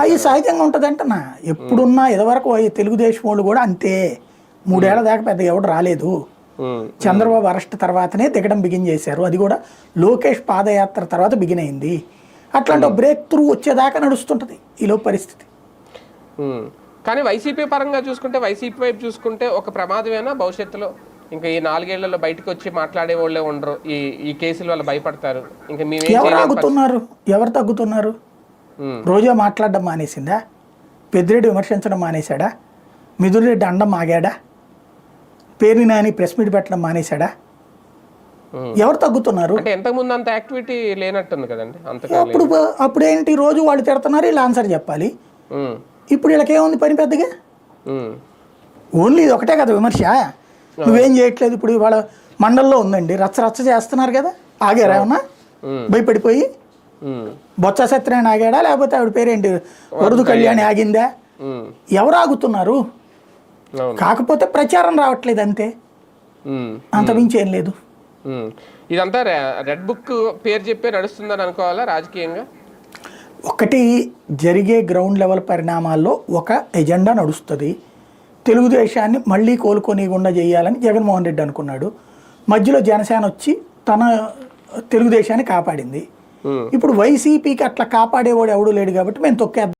అవి సహజంగా ఉంటుందంటనా. ఎప్పుడున్నా ఇదివరకు తెలుగుదేశం వాళ్ళు కూడా అంతే. 3 ఏళ్ల దాకా పెద్ద ఎవడు రాలేదు. చంద్రబాబు అరెస్ట్ తర్వాతనే దిగడం బిగిన్ చేశారు. అది కూడా లోకేష్ పాదయాత్ర తర్వాత బిగిన్ అయింది. అట్లాంటి బ్రేక్ త్రూ వచ్చేదాకా నడుస్తుంటది ఈలో పరిస్థితి. కానీ వైసీపీ పరంగా చూసుకుంటే, వైసీపీ వైపు చూసుకుంటే ఒక ప్రమాదమేనా భవిష్యత్తులో? ఇంకా ఈ 4 ఏళ్లలో బయటకు వచ్చి మాట్లాడే వాళ్ళే ఉండరు, ఈ కేసుల వల్ల భయపడతారు. ఇంకా ఎవరు ఆగుతున్నారు? ఎవరు తగ్గుతున్నారు? రోజా మాట్లాడడం మానేసిందా? పెద్దిరెడ్డి విమర్శించడం మానేశాడా? మిథున్ రెడ్డి అండం ఆగాడా? పేరుని నాని ప్రెస్ మీట్ పెట్టడం మానేశాడా? ఎవరు తగ్గుతున్నారు? అంటే ఎంతకుముందు అంత యాక్టివిటీ లేనట్టుంది కదండి. అప్పుడేంటి, రోజు వాళ్ళు తిడుతున్నారు, ఇలా ఆన్సర్ చెప్పాలి. ఇప్పుడు వీళ్ళకేముంది పని పెద్దగా? ఓన్లీ ఇది ఒకటే కదా విమర్శ. నువ్వేం చేయట్లేదు. ఇప్పుడు వాళ్ళ మండల్లో ఉందండి, రచ్చ చేస్తున్నారు కదా. ఆగారా ఏమన్నా భయపడిపోయి? బొత్స సత్యనారాయణ ఆగాడా? లేకపోతే ఆవిడ పేరేంటి వరదు కళ్యాణి ఆగిందా? ఎవరు ఆగుతున్నారు? కాకపోతే ప్రచారం రావట్లేదు అంతే, అంతమించి ఏం లేదు. ఇదంతా రెడ్ బుక్ పేరు చెప్పే నడుస్తుందని అనుకోవాలా రాజకీయంగా? ఒకటి జరిగే గ్రౌండ్ లెవెల్ పరిణామాల్లో ఒక ఎజెండా నడుస్తుంది. తెలుగుదేశాన్ని మళ్ళీ కోలుకొనికుండా చేయాలని జగన్మోహన్ రెడ్డి అనుకున్నాడు. మధ్యలో జనసేన వచ్చి తన తెలుగుదేశాన్ని కాపాడింది. ఇప్పుడు వైసీపీకి అట్లా కాపాడేవాడు ఎవడూ లేడు కాబట్టి మేము తొక్కేద్దాం